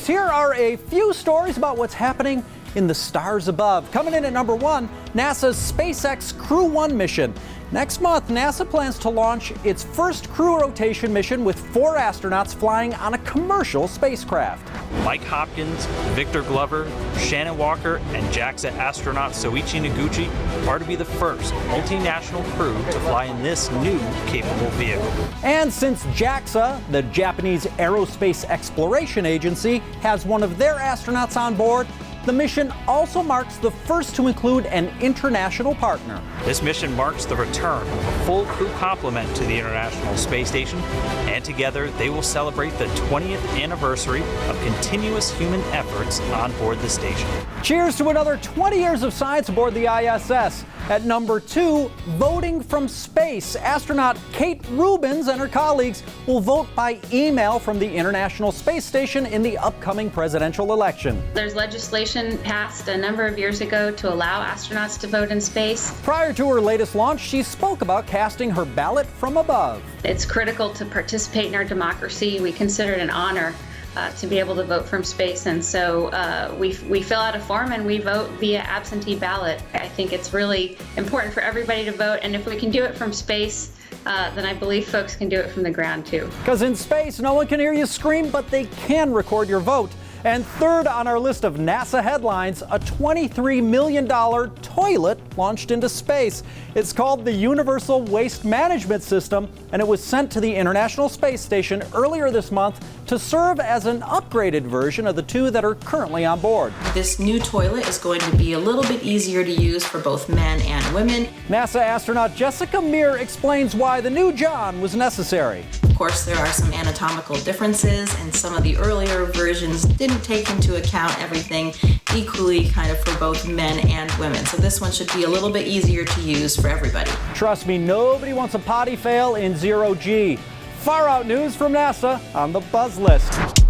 folks. Here are a few stories about what's happening in the stars above. Coming in at number 1, NASA's SpaceX Crew 1 mission. Next month, NASA plans to launch its first crew rotation mission with 4 astronauts flying on a commercial spacecraft. Mike Hopkins, Victor Glover, Shannon Walker, and JAXA astronaut Soichi Noguchi are to be the first multinational crew to fly in this new capable vehicle. And since JAXA, the Japanese Aerospace Exploration Agency, has one of their astronauts on board, the mission also marks the first to include an international partner. This mission marks the return of a full crew complement to the International Space Station, and together they will celebrate the 20th anniversary of continuous human efforts on board the station. Cheers to another 20 years of science aboard the ISS. At number 2, voting from space. Astronaut Kate Rubins and her colleagues will vote by email from the International Space Station in the upcoming presidential election. There's legislation passed a number of years ago to allow astronauts to vote in space. Prior to her latest launch, she spoke about casting her ballot from above. It's critical to participate in our democracy. We consider it an honor to be able to vote from space, and so we fill out a form and we vote via absentee ballot. I think it's really important for everybody to vote, and if we can do it from space, then I believe folks can do it from the ground too. Because in space, no one can hear you scream, but they can record your vote. And third on our list of NASA headlines, a $23 million toilet launched into space. It's called the Universal Waste Management System, and it was sent to the International Space Station earlier this month to serve as an upgraded version of the 2 that are currently on board. This new toilet is going to be a little bit easier to use for both men and women. NASA astronaut Jessica Meir explains why the new John was necessary. Of course, there are some anatomical differences, and some of the earlier versions didn't take into account everything equally kind of for both men and women. So this one should be a little bit easier to use for everybody. Trust me, nobody wants a potty fail in 0G. Far out news from NASA on the Buzz List.